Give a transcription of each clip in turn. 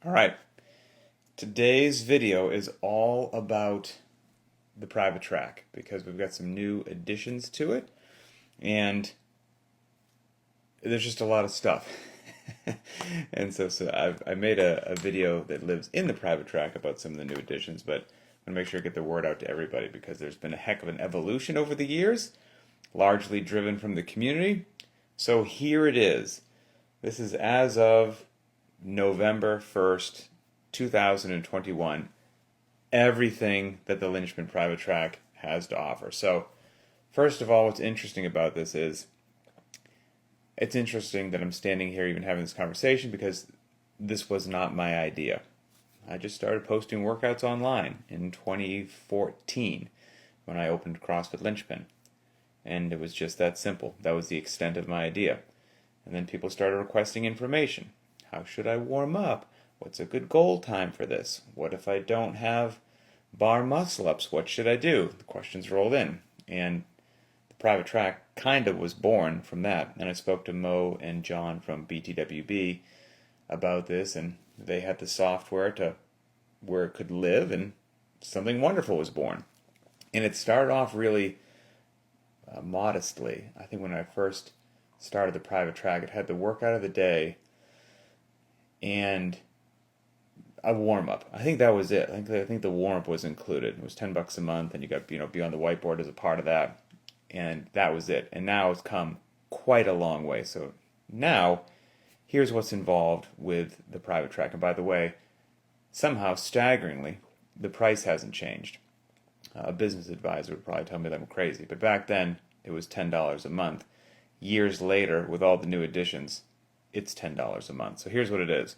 All right, today's video is all about the private track because we've got some new additions to it and there's just a lot of stuff. And so I made a video that lives in the private track about some of the new additions, but I'm going to make sure I get the word out to everybody because there's been a heck of an evolution over the years, largely driven from the community. So here it is. This is as of November 1st, 2021, everything that the Linchpin private track has to offer. So, first of all, what's interesting about this is it's interesting that I'm standing here even having this conversation because this was not my idea. I just started posting workouts online in 2014 when I opened CrossFit Linchpin. And it was just that simple. That was the extent of my idea. And then people started requesting information. How should I warm up? What's a good goal time for this? What if I don't have bar muscle-ups? What should I do? The questions rolled in. And the private track kind of was born from that. And I spoke to Mo and John from BTWB about this, and they had the software to where it could live, and something wonderful was born. And it started off really modestly. I think when I first started the private track, it had the workout of the day and a warm up. I think that was it. I think the warm up was included. It was $10 a month, and you got be on the whiteboard as a part of that, and that was it. And now it's come quite a long way. So now, here's what's involved with the private track. And by the way, somehow staggeringly, the price hasn't changed. A business advisor would probably tell me that I'm crazy, but back then it was $10 a month. Years later, with all the new additions, it's $10 a month. So here's what it is.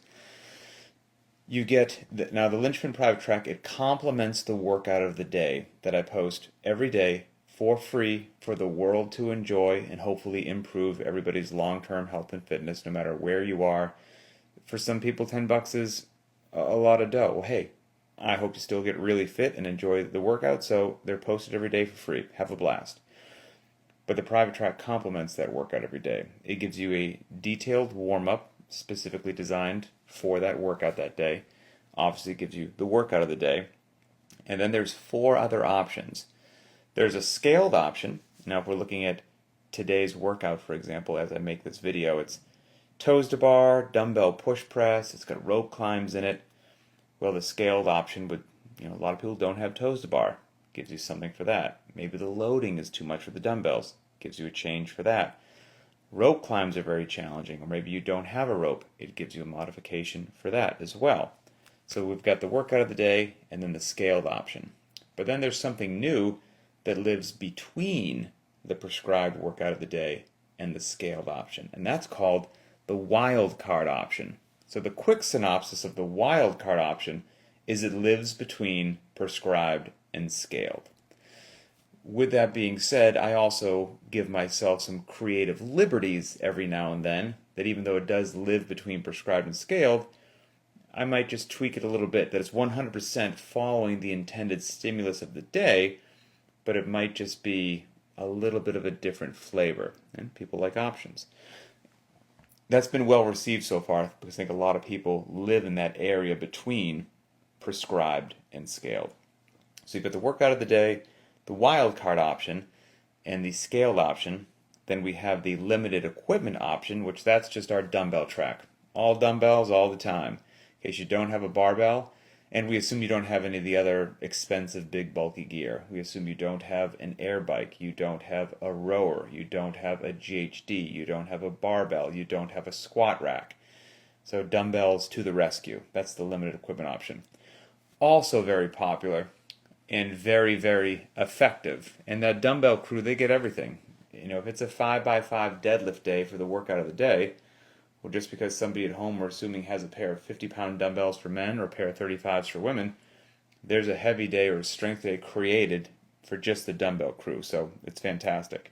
You get, now the Linchpin private track, it complements the workout of the day that I post every day for free for the world to enjoy and hopefully improve everybody's long-term health and fitness no matter where you are. For some people, $10 is a lot of dough. Well, hey, I hope you still get really fit and enjoy the workout, so they're posted every day for free. Have a blast. But the private track complements that workout every day. It gives you a detailed warm-up specifically designed for that workout that day. Obviously, it gives you the workout of the day. And then there's 4 other options. There's a scaled option. Now, if we're looking at today's workout, for example, as I make this video, it's toes to bar, dumbbell push press, it's got rope climbs in it. Well, the scaled option would, a lot of people don't have toes to bar. Gives you something for that. Maybe the loading is too much for the dumbbells. Gives you a change for that. Rope climbs are very challenging, or maybe you don't have a rope. It gives you a modification for that as well. So we've got the workout of the day and then the scaled option. But then there's something new that lives between the prescribed workout of the day and the scaled option, and that's called the wild card option. So the quick synopsis of the wild card option is it lives between prescribed and scaled. With that being said, I also give myself some creative liberties every now and then, that even though it does live between prescribed and scaled, I might just tweak it a little bit, that it's 100% following the intended stimulus of the day, but it might just be a little bit of a different flavor, and people like options. That's been well received so far because I think a lot of people live in that area between prescribed and scaled. So you've got the workout of the day, the wild card option, and the scaled option. Then we have the limited equipment option, which that's just our dumbbell track. All dumbbells all the time. In case you don't have a barbell, and we assume you don't have any of the other expensive big bulky gear. We assume you don't have an air bike, you don't have a rower, you don't have a GHD, you don't have a barbell, you don't have a squat rack. So dumbbells to the rescue. That's the limited equipment option. Also very popular and very, very effective. And that dumbbell crew, they get everything. If it's a 5x5 deadlift day for the workout of the day, well, just because somebody at home we're assuming has a pair of 50-pound dumbbells for men or a pair of 35s for women, there's a heavy day or a strength day created for just the dumbbell crew. So it's fantastic.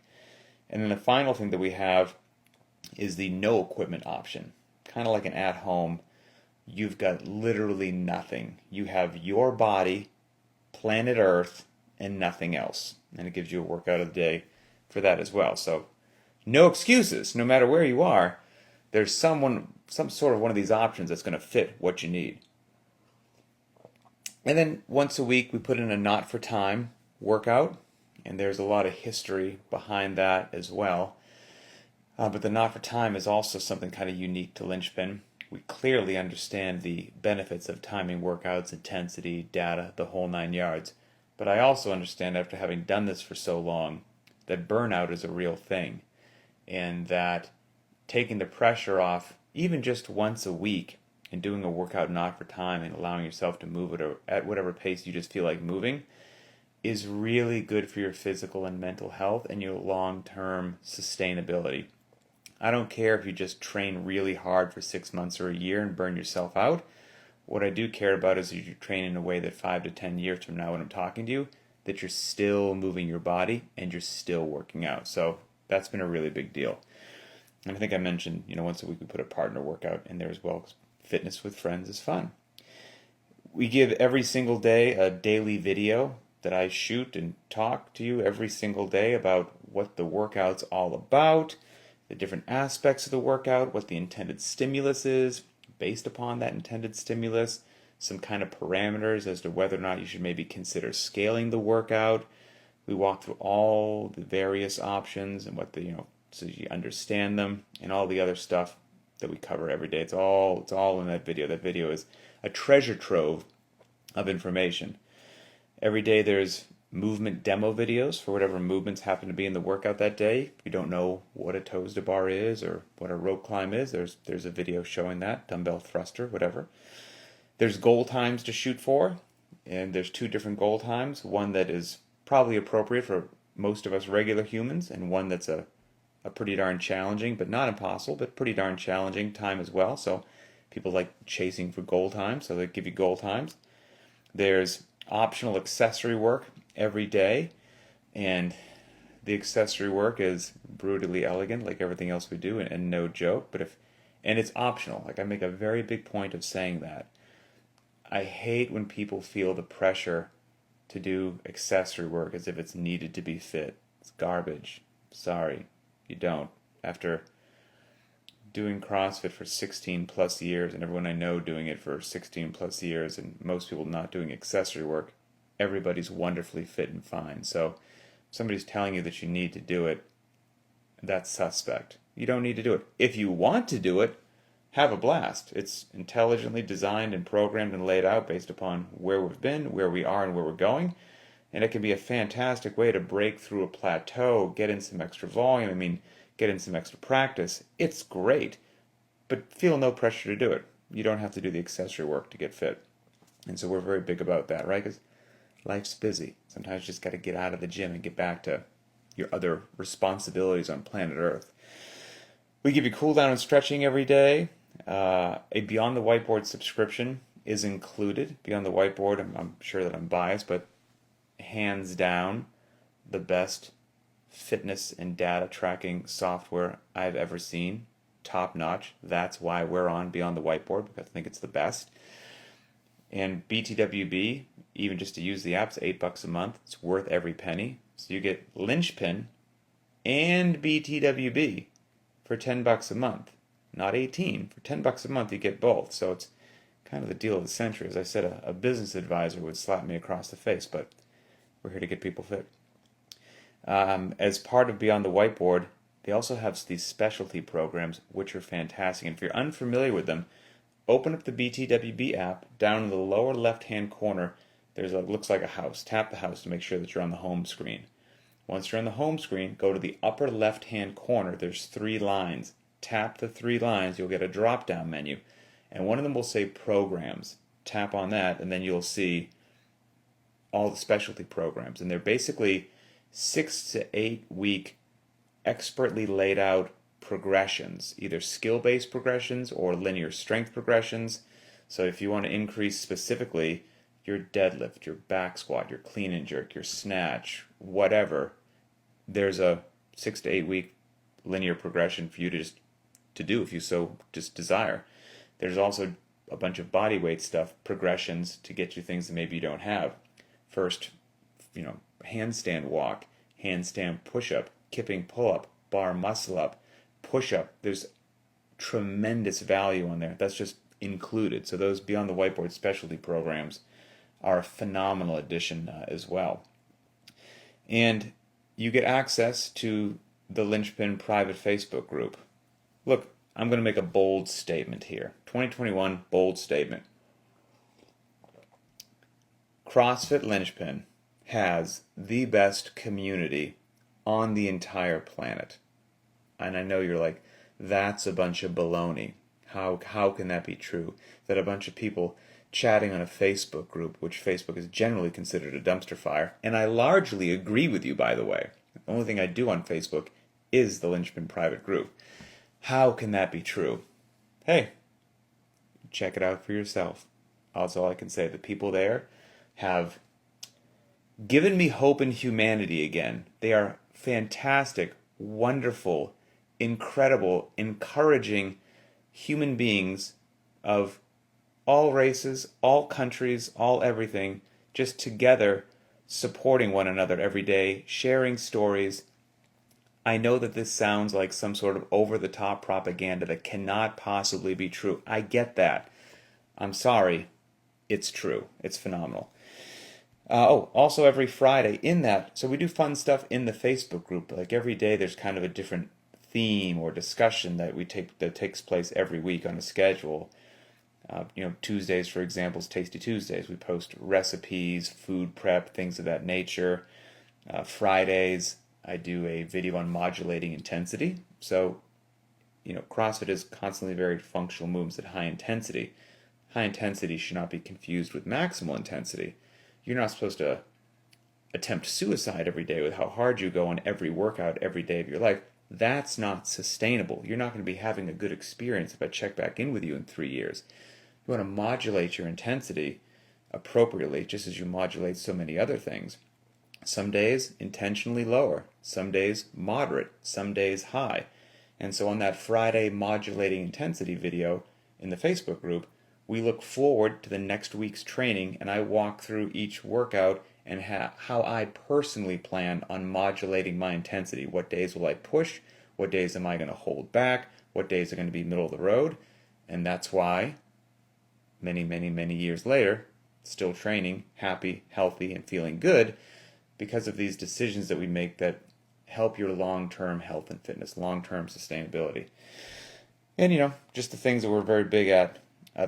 And then the final thing that we have is the no equipment option. Kind of like an at-home, you've got literally nothing. You have your body, planet Earth, and nothing else. And it gives you a workout of the day for that as well. So no excuses, no matter where you are. there's some sort of one of these options that's going to fit what you need. And then once a week we put in a not for time workout, and there's a lot of history behind that as well. But the not for time is also something kind of unique to Linchpin. We clearly understand the benefits of timing workouts, intensity, data, the whole 9 yards. But I also understand, after having done this for so long, that burnout is a real thing, and that taking the pressure off, even just once a week, and doing a workout not for time and allowing yourself to move at whatever pace you just feel like moving, is really good for your physical and mental health and your long-term sustainability. I don't care if you just train really hard for 6 months or a year and burn yourself out. What I do care about is if you train in a way that 5 to 10 years from now when I'm talking to you, that you're still moving your body and you're still working out. So that's been a really big deal. And I think I mentioned, once a week we put a partner workout in there as well, because fitness with friends is fun. We give every single day a daily video that I shoot and talk to you every single day about what the workout's all about, the different aspects of the workout, what the intended stimulus is, based upon that intended stimulus, some kind of parameters as to whether or not you should maybe consider scaling the workout. We walk through all the various options and what so you understand them, and all the other stuff that we cover every day. It's all in that video. That video is a treasure trove of information. Every day there's movement demo videos for whatever movements happen to be in the workout that day. If you don't know what a toes to bar is or what a rope climb is, there's a video showing that, dumbbell thruster, whatever. There's goal times to shoot for, and there's 2 different goal times. One that is probably appropriate for most of us regular humans, and one that's a pretty darn challenging, but not impossible, but pretty darn challenging time as well. So people like chasing for goal time, so they give you goal times. There's optional accessory work every day, and the accessory work is brutally elegant, like everything else we do, and no joke. And it's optional. Like, I make a very big point of saying that. I hate when people feel the pressure to do accessory work as if it's needed to be fit. It's garbage. Sorry, you don't. After doing CrossFit for 16 plus years, and everyone I know doing it for 16 plus years, and most people not doing accessory work, everybody's wonderfully fit and fine. So if somebody's telling you that you need to do it, that's suspect. You don't need to do it. If you want to do it, have a blast. It's intelligently designed and programmed and laid out based upon where we've been, where we are, and where we're going. And it can be a fantastic way to break through a plateau, get in some extra volume, get in some extra practice. It's great, but feel no pressure to do it. You don't have to do the accessory work to get fit. And so we're very big about that, right? Because life's busy. Sometimes you just got to get out of the gym and get back to your other responsibilities on planet Earth. We give you cool down and stretching every day. A Beyond the Whiteboard subscription is included. Beyond the Whiteboard, I'm sure that I'm biased, but hands down the best fitness and data tracking software I've ever seen. Top notch. That's why we're on Beyond the Whiteboard, because I think it's the best. And BTWB, even just to use the app, it's $8 a month. It's worth every penny. So you get Linchpin and BTWB for $10 a month. Not 18. For $10 a month, you get both. So it's kind of the deal of the century. As I said, a business advisor would slap me across the face, but we're here to get people fit. As part of Beyond the Whiteboard, they also have these specialty programs, which are fantastic. And if you're unfamiliar with them, open up the BTWB app. Down in the lower left-hand corner, looks like a house. Tap the house to make sure that you're on the home screen. Once you're on the home screen, go to the upper left-hand corner. There's 3 lines. Tap the 3 lines. You'll get a drop-down menu. And one of them will say Programs. Tap on that, and then you'll see all the specialty programs. And they're basically 6 to 8 week expertly laid out progressions, either skill-based progressions or linear strength progressions. So if you want to increase specifically your deadlift, your back squat, your clean and jerk, your snatch, whatever, there's a 6 to 8 week linear progression for you to do if you so just desire. There's also a bunch of body weight stuff, progressions to get you things that maybe you don't have. First, handstand walk, handstand push-up, kipping pull-up, bar muscle-up, push-up. There's tremendous value on there. That's just included. So those Beyond the Whiteboard specialty programs are a phenomenal addition as well. And you get access to the Linchpin private Facebook group. Look, I'm going to make a bold statement here. 2021, bold statement. CrossFit Linchpin has the best community on the entire planet. And I know you're like, that's a bunch of baloney. How can that be true? That a bunch of people chatting on a Facebook group, which Facebook is generally considered a dumpster fire, and I largely agree with you, by the way. The only thing I do on Facebook is the Linchpin private group. How can that be true? Hey, check it out for yourself. That's all I can say. The people there have given me hope in humanity again. They are fantastic, wonderful, incredible, encouraging human beings of all races, all countries, all everything, just together supporting one another every day, sharing stories. I know that this sounds like some sort of over-the-top propaganda that cannot possibly be true. I get that. I'm sorry. It's true. It's phenomenal. Also every Friday in that, so we do fun stuff in the Facebook group. Like every day there's kind of a different theme or discussion that takes place every week on a schedule. Tuesdays, for example, is Tasty Tuesdays. We post recipes, food prep, things of that nature. Fridays, I do a video on modulating intensity. So, CrossFit is constantly varied functional movements at high intensity. High intensity should not be confused with maximal intensity. You're not supposed to attempt suicide every day with how hard you go on every workout every day of your life. That's not sustainable. You're not going to be having a good experience if I check back in with you in 3 years. You want to modulate your intensity appropriately, just as you modulate so many other things. Some days intentionally lower, some days moderate, some days high. And so on that Friday modulating intensity video in the Facebook group, we look forward to the next week's training, and I walk through each workout and how I personally plan on modulating my intensity. What days will I push? What days am I going to hold back? What days are going to be middle of the road? And that's why, many, many, many years later, still training, happy, healthy, and feeling good because of these decisions that we make that help your long-term health and fitness, long-term sustainability. And, just the things that we're very big at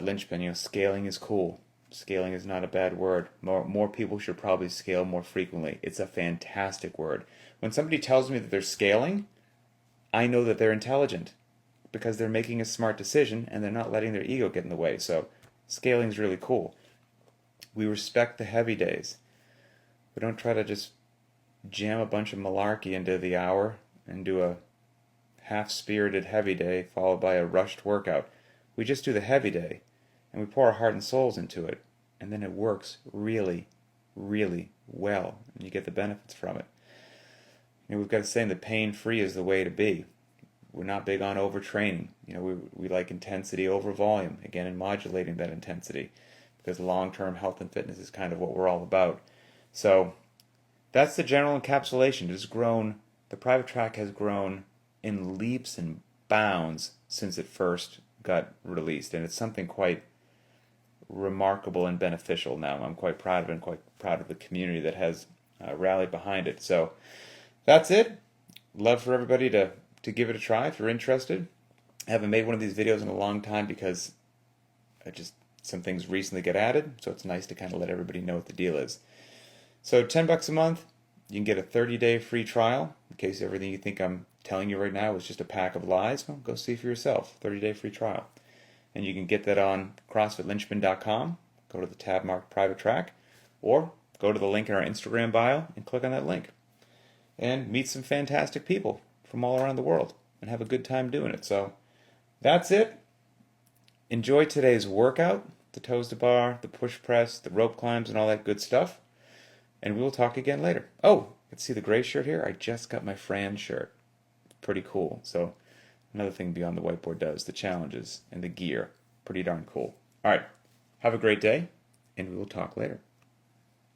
Linchpin, scaling is cool. Scaling is not a bad word. More people should probably scale more frequently. It's a fantastic word. When somebody tells me that they're scaling, I know that they're intelligent because they're making a smart decision and they're not letting their ego get in the way. So scaling is really cool. We respect the heavy days. We don't try to just jam a bunch of malarkey into the hour and do a half-spirited heavy day followed by a rushed workout. We just do the heavy day, and we pour our heart and souls into it, and then it works really, really well, and you get the benefits from it. We've got a saying that pain-free is the way to be. We're not big on overtraining. We like intensity over volume, again, in modulating that intensity, because long-term health and fitness is kind of what we're all about. So that's the general encapsulation. The private track has grown in leaps and bounds since it first got released, and it's something quite remarkable and beneficial now. I'm quite proud of it and quite proud of the community that has rallied behind it. So that's it. Love for everybody to give it a try if you're interested. I haven't made one of these videos in a long time because some things recently get added, so it's nice to kind of let everybody know what the deal is. So $10 a month, you can get a 30-day free trial in case everything you think I'm telling you right now is just a pack of lies. Well, go see for yourself. 30-day free trial. And you can get that on CrossFitLinchpin.com. Go to the tab marked Private Track, or go to the link in our Instagram bio and click on that link. And meet some fantastic people from all around the world and have a good time doing it. So that's it. Enjoy today's workout, the toes to bar, the push press, the rope climbs, and all that good stuff. And we will talk again later. Oh, you can see the gray shirt here? I just got my Fran shirt. Pretty cool. So another thing Beyond the Whiteboard does, the challenges and the gear. Pretty darn cool. All right. Have a great day, and we will talk later.